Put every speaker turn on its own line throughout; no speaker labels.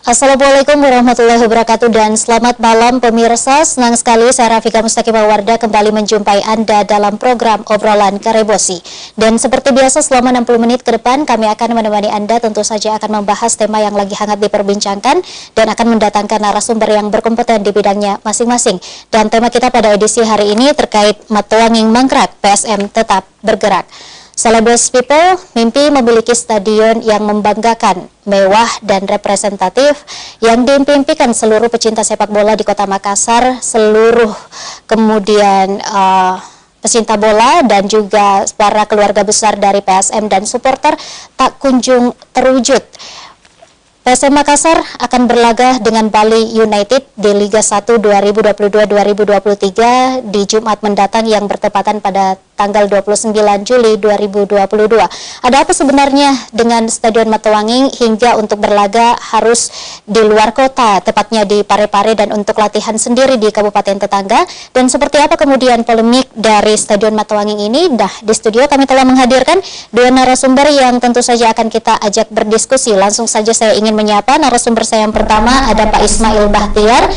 Assalamualaikum warahmatullahi wabarakatuh dan selamat malam pemirsa. Senang sekali saya Rafika Mustaqimah Wardah kembali menjumpai Anda dalam program Obrolan Karebosi. Dan seperti biasa selama 60 menit ke depan kami akan menemani Anda, tentu saja akan membahas tema yang lagi hangat diperbincangkan dan akan mendatangkan narasumber yang berkompeten di bidangnya masing-masing. Dan tema kita pada edisi hari ini terkait Matuanging Mangkrak, PSM tetap bergerak. Celebrity People mimpi memiliki stadion yang membanggakan, mewah dan representatif yang diimpikan seluruh pecinta sepak bola di Kota Makassar, seluruh kemudian pecinta bola dan juga para keluarga besar dari PSM dan supporter tak kunjung terwujud. PSM Makassar akan berlaga dengan Bali United di Liga 1 2022-2023 di Jumat mendatang yang bertepatan pada tanggal 29 Juli 2022. Ada apa sebenarnya dengan Stadion Matuanging hingga untuk berlaga harus di luar kota, tepatnya di Parepare, dan untuk latihan sendiri di kabupaten tetangga? Dan seperti apa kemudian polemik dari Stadion Matuanging ini? Nah, di studio kami telah menghadirkan dua narasumber yang tentu saja akan kita ajak berdiskusi. Langsung saja saya ingin menyapa narasumber saya yang pertama, ada Pak Ismail Bahtiar,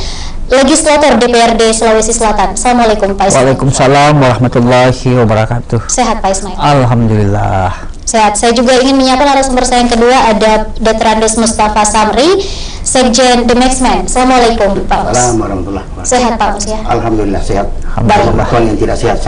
Legislator DPRD Sulawesi Selatan. Assalamualaikum Pak Ismail.
Waalaikumsalam warahmatullahi wabarakatuh.
Sehat Pak Ismail?
Alhamdulillah.
Sehat. Saya juga ingin menyapa narasumber saya yang kedua, ada Dr. Andes Mustafa Samri, Sekjen The Maxman. Assalamualaikum Pak Mus.
Assalamualaikum warahmatullahi wabarakatuh.
Sehat Pak Mus ya?
Alhamdulillah sehat.
Alhamdulillah.
Bahkan yang tidak sehat.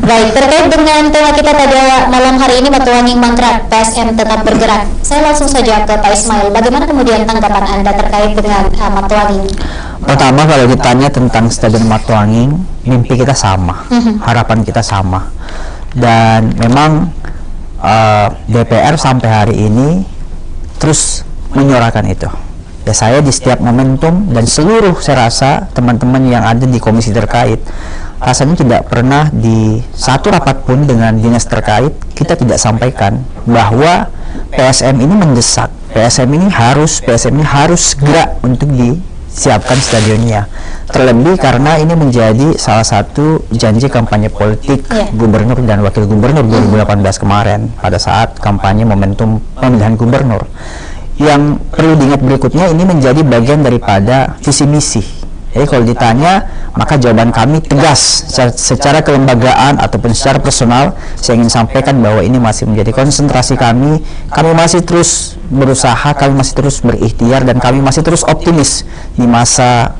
Baik, terkait dengan tema kita pada malam hari ini, Matuanging Mangkrak, PSM tetap bergerak. Saya langsung saja ke Pak Ismail. Bagaimana kemudian tanggapan Anda terkait dengan Matuanging?
Pertama, kalau ditanya tentang Stadion Matuanging, mimpi kita sama, harapan kita sama. Dan memang DPR sampai hari ini terus menyuarakan itu. Ya, saya di setiap momentum dan seluruh, saya rasa teman-teman yang ada di komisi terkait, rasanya tidak pernah di satu rapat pun dengan dinas terkait kita tidak sampaikan bahwa PSM ini mendesak, PSM ini harus segera untuk disiapkan stadionnya. Terlebih karena ini menjadi salah satu janji kampanye politik gubernur dan wakil gubernur 2018 kemarin pada saat kampanye momentum pemilihan gubernur. Yang perlu diingat berikutnya, ini menjadi bagian daripada visi misi. Jadi kalau ditanya, maka jawaban kami tegas secara kelembagaan ataupun secara personal. Saya ingin sampaikan bahwa ini masih menjadi konsentrasi kami. Kami masih terus berusaha, kami masih terus berikhtiar, dan kami masih terus optimis di masa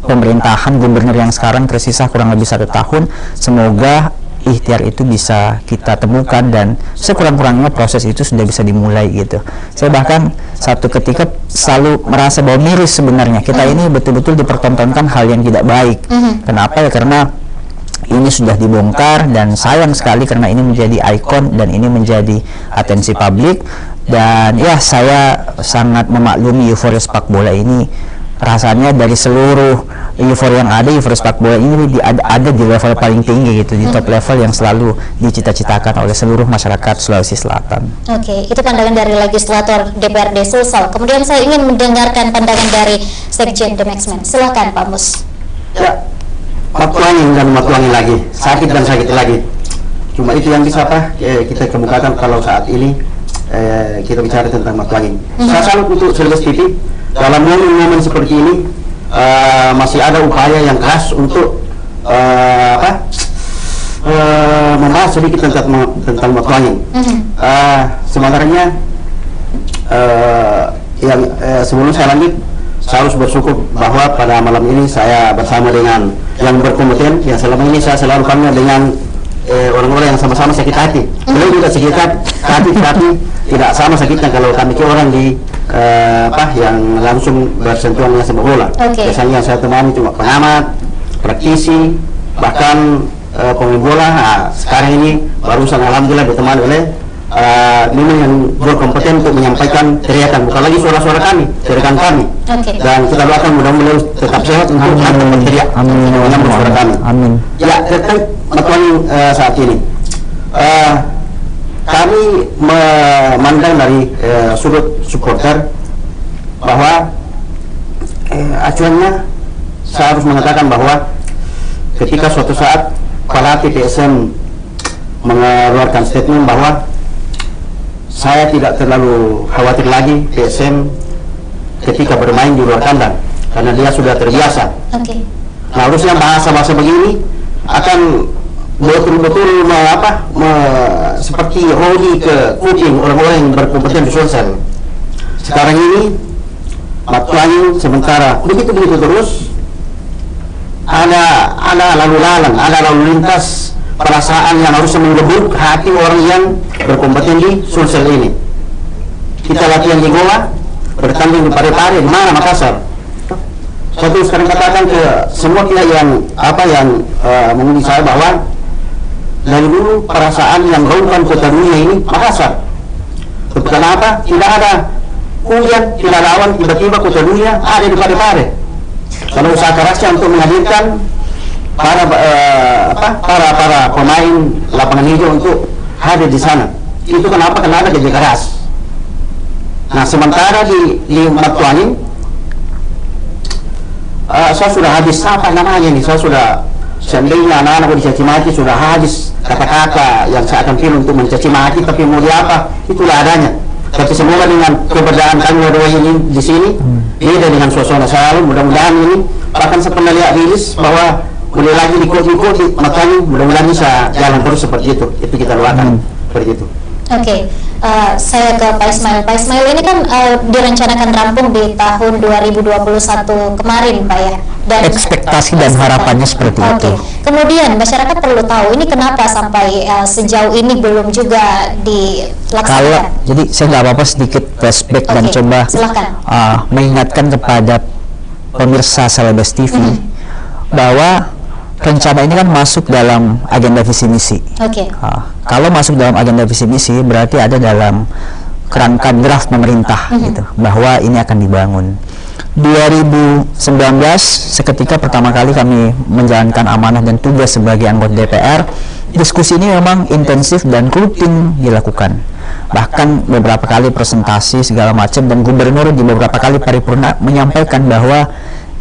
pemerintahan gubernur yang sekarang tersisa kurang lebih 1 tahun. Semoga ikhtiar itu bisa kita temukan dan sekurang-kurangnya proses itu sudah bisa dimulai gitu. Saya bahkan satu ketika selalu merasa bahwa miris sebenarnya kita ini betul-betul dipertontonkan hal yang tidak baik. Kenapa ya? Karena ini sudah dibongkar dan sayang sekali karena ini menjadi ikon dan ini menjadi atensi publik. Dan ya, saya sangat memaklumi euforia sepak bola ini. Rasanya dari seluruh euforia yang ada, euforia sepak bola ini ada di level paling tinggi gitu, di top level yang selalu dicita-citakan oleh seluruh masyarakat Sulawesi Selatan.
Oke, itu pandangan dari Legislator DPRD Sulsel. Kemudian saya ingin mendengarkan pandangan dari Sekjen The Maxman. Silakan Pak Mus.
Ya, Matuanging dan Matuanging lagi, sakit dan sakit lagi. Cuma itu yang bisa kita kemukakan kalau saat ini kita bicara tentang Matuanging. Saya salut untuk Celebrity TV. Dalam momen-momen seperti ini masih ada upaya yang keras untuk membahas sedikit tentang Matuanging. Sebenarnya sebelum saya lanjut, saya harus bersyukur bahwa pada malam ini saya bersama dengan yang berkompeten, yang selama ini saya selalu kenal dengan orang-orang yang sama-sama sakit hati. Beliau juga sakit hati, tapi tidak sama sakitnya kalau kami ke orang di yang langsung bersentuhan dengan sepak bola. Biasanya yang saya temani cuma pengamat, praktisi, bahkan pemain bola. Sekarang ini barusan alhamdulillah ditemani oleh memang yang berkompeten untuk menyampaikan teriakan, bukan lagi suara-suara kami, teriakan kami. Dan kita doakan mudah-mudahan tetap sehat untuk berteriak menyambut suara kami. Amin. Ya, terkait Matuanging saat ini, kami memandang dari sudut supporter bahwa acuannya saya harus mengatakan bahwa ketika suatu saat pelatih PSM mengeluarkan statement bahwa saya tidak terlalu khawatir lagi PSM ketika bermain di luar kandang karena dia sudah terbiasa. Nah, harusnya bahasa-bahasa begini akan betul-betul seperti holy ke kuping orang-orang yang berkompeten di Sulsel. Sekarang ini Matuangin sementara begitu terus ada lalu lalang, ada lalu lintas perasaan yang harusnya menggebuk hati orang yang berkompeten di Sulsel ini. Kita latihan di Goa, bertanding di Parepare, di mana Makassar. Saya terus sekarang katakan ke semua pihak yang menguji saya bahwa dari dulu perasaan yang gaungkan kota dunia ini Makassar. Kenapa? Tidak ada hujan, tidak ada awan, tiba-tiba kota dunia ada di Parepare. Kalau usaha kerasnya untuk menghadirkan para pemain lapangan hijau untuk hadir di sana. Itu kenapa? Karena ada kerja keras. Nah, sementara di Matuangin, saya sudah habis apa namanya nih? Saya sudah seandainya anak-anak dicaci maki sudah habis kata-kata yang saya akan pilih untuk mencaci maki, tapi mau di apa? Itulah adanya. Tapi semoga dengan keberadaan kami berdua ini di sini, beda dengan suasana selalu. Mudah-mudahan ini bahkan saya pernah lihat rilis bahwa mulai lagi di kota Matuangin, mudah-mudahan bisa jalan terus seperti itu. Itu kita doakan seperti itu.
Saya ke Pak Ismail. Pak Ismail, ini kan direncanakan rampung di tahun 2021 kemarin, Pak ya. Dan
ekspektasi dan harapannya seperti itu.
Kemudian masyarakat perlu tahu ini kenapa sampai sejauh ini belum juga dilaksanakan.
Jadi saya nggak apa-apa sedikit flashback dan coba mengingatkan kepada pemirsa Celebes TV bahwa rencana ini kan masuk dalam agenda visi misi. Kalau masuk dalam agenda visi misi berarti ada dalam kerangka draft pemerintah gitu, bahwa ini akan dibangun. 2019 seketika pertama kali kami menjalankan amanah dan tugas sebagai anggota DPR, diskusi ini memang intensif dan rutin dilakukan. Bahkan beberapa kali presentasi segala macam, dan gubernur di beberapa kali paripurna menyampaikan bahwa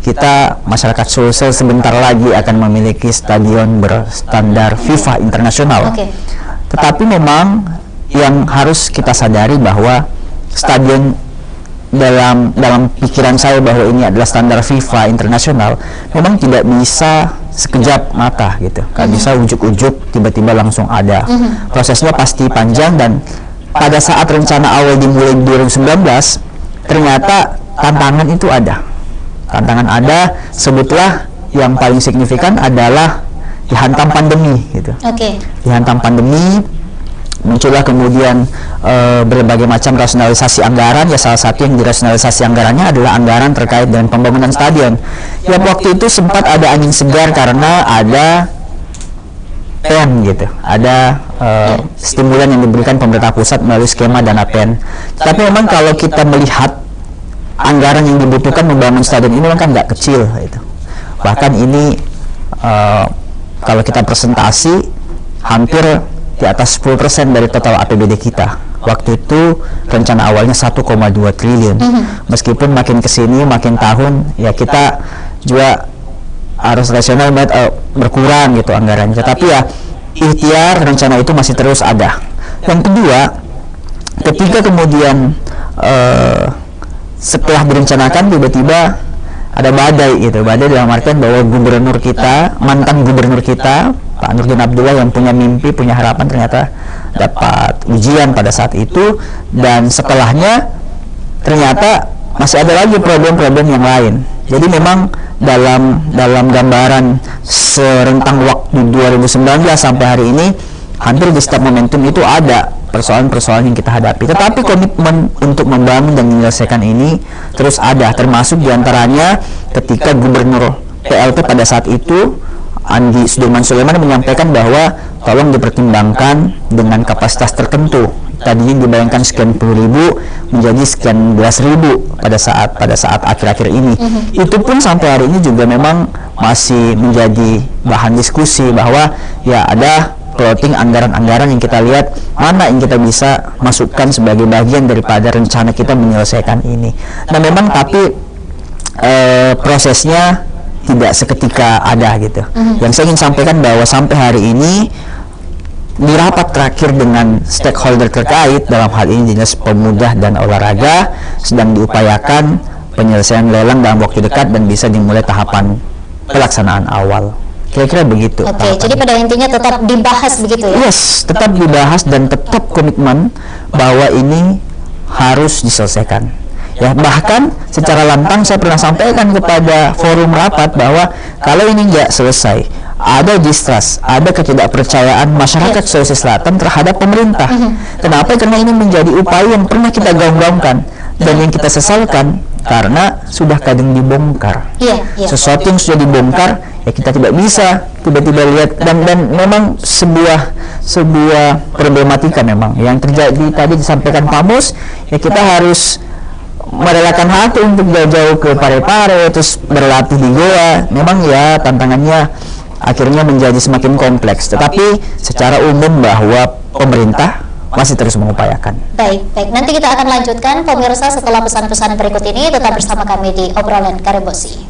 kita masyarakat Sulsel sebentar lagi akan memiliki stadion berstandar FIFA internasional. Tetapi memang yang harus kita sadari bahwa stadion dalam pikiran saya bahwa ini adalah standar FIFA internasional memang tidak bisa sekejap mata gitu, nggak bisa ujuk-ujuk tiba-tiba langsung ada. Prosesnya pasti panjang, dan pada saat rencana awal dimulai 2019 ternyata tantangan itu ada. Tantangan ada, sebutlah yang paling signifikan adalah dihantam pandemi gitu. Dihantam pandemi, muncullah kemudian berbagai macam rasionalisasi anggaran. Ya, salah satu yang dirasionalisasi anggarannya adalah anggaran terkait dengan pembangunan stadion. Ya, waktu itu sempat ada angin segar karena ada PEN gitu, ada stimulan yang diberikan pemerintah pusat melalui skema dana PEN. Tapi memang kalau kita melihat anggaran yang dibutuhkan membangun stadion ini kan nggak kecil gitu. Bahkan ini kalau kita presentasi hampir di atas 10% dari total APBD kita. Waktu itu rencana awalnya 1,2 triliun. Meskipun makin kesini makin tahun ya kita juga harus rasional berkurang gitu anggarannya. Tapi ya ikhtiar rencana itu masih terus ada. Yang kedua, ketika kemudian setelah direncanakan tiba-tiba ada badai gitu. Badai dalam artian bahwa gubernur kita, mantan gubernur kita Pak Nurdin Abdullah yang punya mimpi, punya harapan ternyata dapat ujian pada saat itu, dan setelahnya ternyata masih ada lagi problem-problem yang lain. Jadi memang dalam gambaran serentang waktu 2019 sampai hari ini hampir di setiap momentum itu ada persoalan-persoalan yang kita hadapi. Tetapi komitmen untuk membangun dan menyelesaikan ini terus ada, termasuk diantaranya ketika Gubernur PLT pada saat itu Andi Sudirman Sulaiman menyampaikan bahwa tolong dipertimbangkan dengan kapasitas tertentu. Tadinya dibayangkan sekian puluh ribu menjadi sekian belas ribu pada saat akhir-akhir ini. Itu pun sampai hari ini juga memang masih menjadi bahan diskusi bahwa ya ada plotting anggaran-anggaran yang kita lihat mana yang kita bisa masukkan sebagai bagian daripada rencana kita menyelesaikan ini. Nah memang tapi prosesnya tidak seketika ada gitu. Yang saya ingin sampaikan bahwa sampai hari ini di rapat terakhir dengan stakeholder terkait, dalam hal ini Dinas Pemuda dan Olahraga, sedang diupayakan penyelesaian lelang dalam waktu dekat dan bisa dimulai tahapan pelaksanaan awal. Kira-kira begitu.
Oke, jadi pada intinya tetap dibahas begitu ya?
Yes, tetap dibahas dan tetap komitmen bahwa ini harus diselesaikan. Ya, bahkan secara lantang saya pernah sampaikan kepada forum rapat bahwa kalau ini nggak selesai, ada distrust, ada ketidakpercayaan masyarakat Sulawesi Selatan terhadap pemerintah. Kenapa? Karena ini menjadi upaya yang pernah kita gaung-gaungkan dan yang kita sesalkan karena sudah kadang dibongkar. Sesuatu yang sudah dibongkar, ya kita tidak bisa tiba-tiba lihat dan memang sebuah problematika memang yang terjadi tadi disampaikan Pak Mus, ya kita harus merelakan hati untuk jauh-jauh ke Parepare, terus berlatih di Goa. Memang ya tantangannya akhirnya menjadi semakin kompleks, tetapi secara umum bahwa pemerintah masih terus mengupayakan.
Baik, nanti kita akan lanjutkan pemirsa setelah pesan-pesan berikut ini. Tetap bersama kami di Obrolan Karebosi.